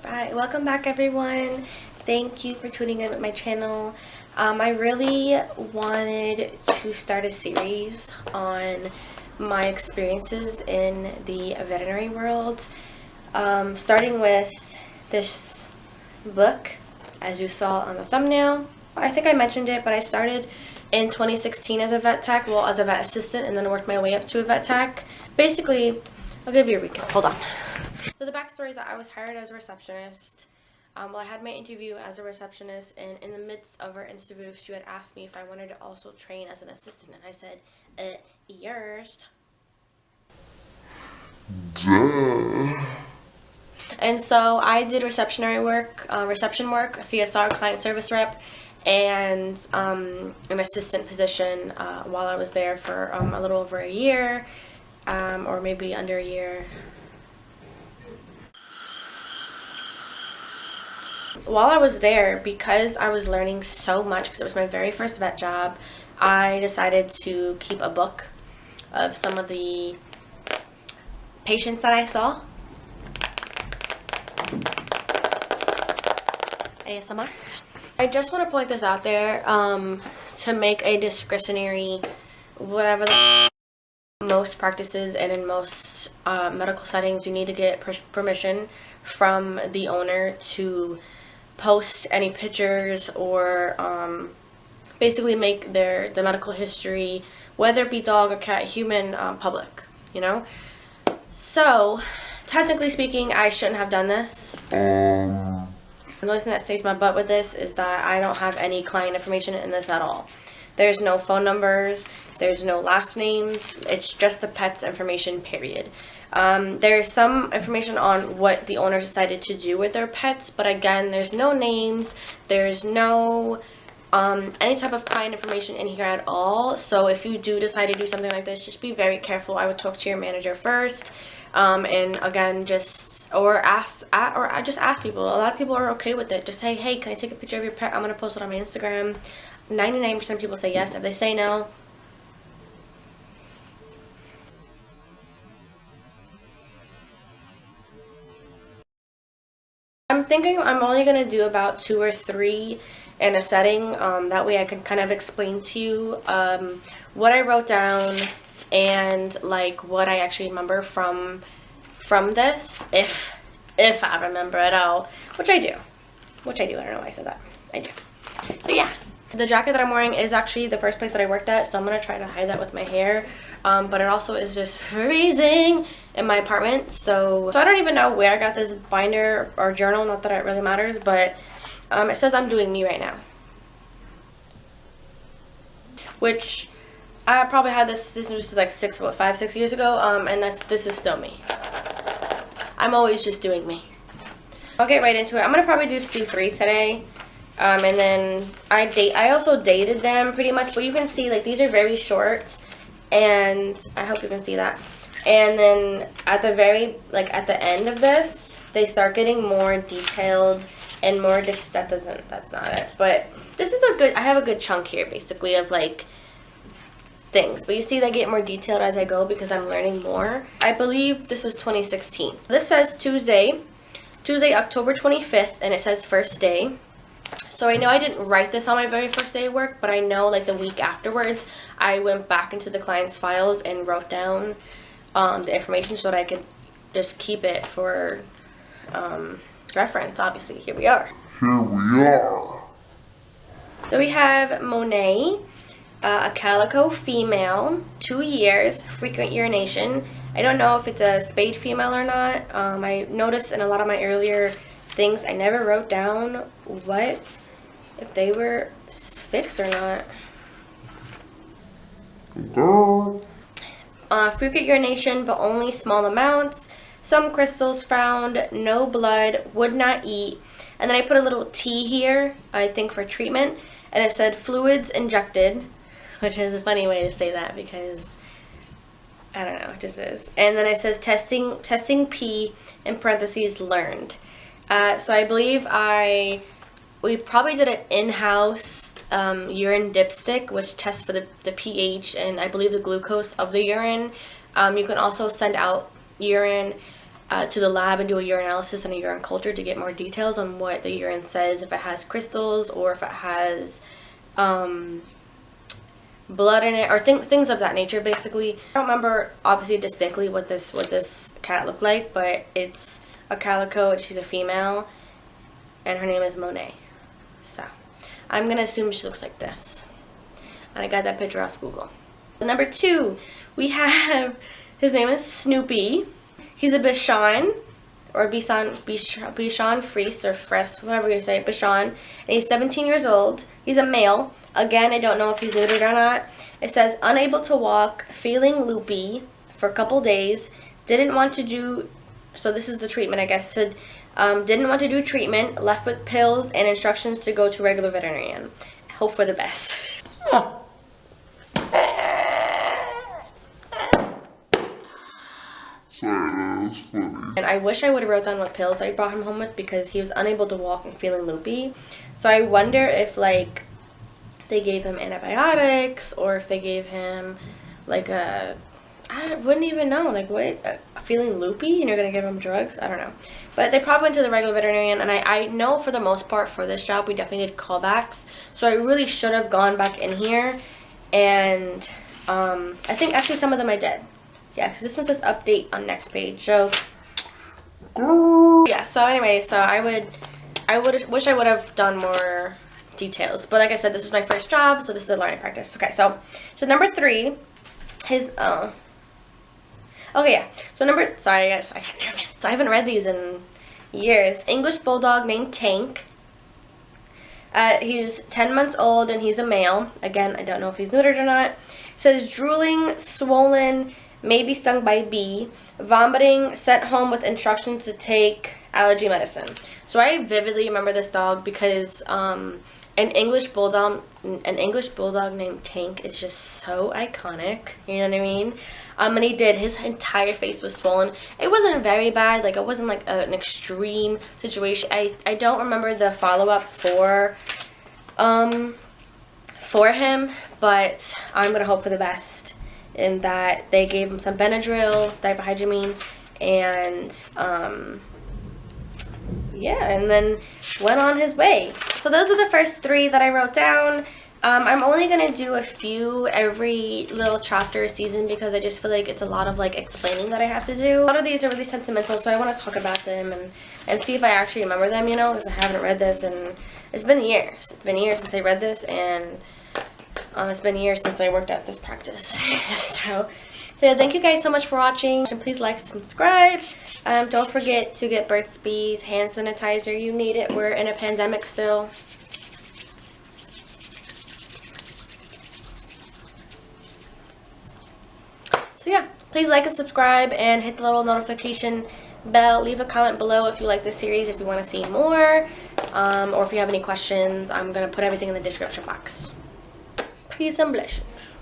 Alright, welcome back everyone. Thank you for tuning in with my channel. I really wanted to start a series on my experiences in the veterinary world, starting with this book, as you saw on the thumbnail. I think I mentioned it, but I started in 2016 as a vet tech, well, as a vet assistant, and then worked my way up to a vet tech. Basically, I'll give you a recap. Hold on. So the backstory is that I was hired as a receptionist. Well, I had my interview as a receptionist, and in the midst of our interview, she had asked me if I wanted to also train as an assistant, and I said, yes. Duh. And so I did reception work, CSR, client service rep, and an assistant position while I was there for a little over a year, or maybe under a year. While I was there, because I was learning so much, because it was my very first vet job, I decided to keep a book of some of the patients that I saw. ASMR. I just want to point this out there, to make a discretionary, whatever the most practices and in most medical settings, you need to get permission from the owner to post any pictures or basically make the medical history, whether it be dog or cat, human, public, you know? So, technically speaking, I shouldn't have done this. The only thing that saves my butt with this is that I don't have any client information in this at all. There's no phone numbers, there's no last names, it's just the pet's information, period. There's some information on what the owners decided to do with their pets, but again, there's no names, there's no any type of client information in here at all. So if you do decide to do something like this, just be very careful. I would talk to your manager first, and again, just ask people. A lot of people are okay with it. Just say, hey, can I take a picture of your pet? I'm gonna post it on my Instagram. 99% of people say yes. If they say no, I'm thinking I'm only going to do about 2 or 3 in a setting. That way I can kind of explain to you what I wrote down and like what I actually remember from this, if I remember at all, which I do. I don't know why I said that. I do. So yeah. The jacket that I'm wearing is actually the first place that I worked at, so I'm going to try to hide that with my hair. But it also is just freezing in my apartment, so I don't even know where I got this binder or journal, not that it really matters, but it says I'm doing me right now. Which, I probably had this was like 5, 6 years ago, and this is still me. I'm always just doing me. I'll get right into it. I'm going to probably do 3 today. And then I also dated them pretty much, but you can see like these are very short, and I hope you can see that. And then at the at the end of this, they start getting more detailed and more that's not it. But this is I have a good chunk here basically of like things. But you see they get more detailed as I go because I'm learning more. I believe this was 2016. This says Tuesday, October 25th, and it says first day. So I know I didn't write this on my very first day of work, but I know like the week afterwards, I went back into the client's files and wrote down the information so that I could just keep it for reference. Obviously, here we are. So we have Monet, a calico female, 2 years, frequent urination. I don't know if it's a spayed female or not. I noticed in a lot of my earlier things, I never wrote down if they were fixed or not. Frequent urination, but only small amounts. Some crystals found, no blood, would not eat. And then I put a little T here, I think for treatment, and it said fluids injected, which is a funny way to say that because I don't know, it just is. And then it says testing P in parentheses learned. So I believe we probably did an in-house urine dipstick, which tests for the pH and I believe the glucose of the urine. You can also send out urine to the lab and do a urine analysis and a urine culture to get more details on what the urine says, if it has crystals or if it has blood in it, or things of that nature. Basically, I don't remember obviously distinctly what this cat looked like, but it's a calico and she's a female, and her name is Monet. So I'm gonna assume she looks like this, and I got that picture off Google. Number 2, we have, his name is Snoopy. He's a Bichon, or Bichon Frise, or Fress, whatever you say, Bichon, and he's 17 years old. He's a male. Again, I don't know if he's neutered or not. It says, unable to walk, feeling loopy for a couple days, didn't want to do, so this is the treatment, I guess, said, didn't want to do treatment, left with pills and instructions to go to regular veterinarian. Hope for the best. Sorry, that was funny. And I wish I would have wrote down what pills I brought him home with, because he was unable to walk and feeling loopy. So I wonder if, like, they gave him antibiotics, or if they gave him, like, I wouldn't even know, like, what, feeling loopy and you're gonna give him drugs? I don't know. But they probably went to the regular veterinarian, and I know for the most part for this job we definitely did callbacks, so I really should have gone back in here, and I think actually some of them I did. Yeah, because this one says update on next page. So yeah, so anyway, so I wish I would have done more details. But like I said, this was my first job, so this is a learning practice. Okay, so number 3, his okay, yeah. So sorry guys, I got nervous. I haven't read these in years. English Bulldog named Tank. He's 10 months old and he's a male. Again, I don't know if he's neutered or not. It says drooling, swollen, maybe stung by bee, vomiting, sent home with instructions to take allergy medicine. So I vividly remember this dog because an English bulldog named Tank is just so iconic. You know what I mean? And his entire face was swollen. It wasn't very bad. Like, it wasn't like an extreme situation. I don't remember the follow-up for him, but I'm gonna hope for the best in that they gave him some Benadryl, diphenhydramine, and yeah, and then went on his way. So those are the first 3 that I wrote down. I'm only going to do a few every little chapter season because I just feel like it's a lot of like explaining that I have to do. A lot of these are really sentimental, so I want to talk about them and see if I actually remember them, you know, because I haven't read this and it's been years. It's been years since I read this, and it's been years since I worked at this practice. So yeah, thank you guys so much for watching. And please like, subscribe. Don't forget to get Burt's Bees hand sanitizer. You need it. We're in a pandemic still. So yeah, please like and subscribe and hit the little notification bell. Leave a comment below if you like this series, if you want to see more, or if you have any questions. I'm going to put everything in the description box. Peace and blessings.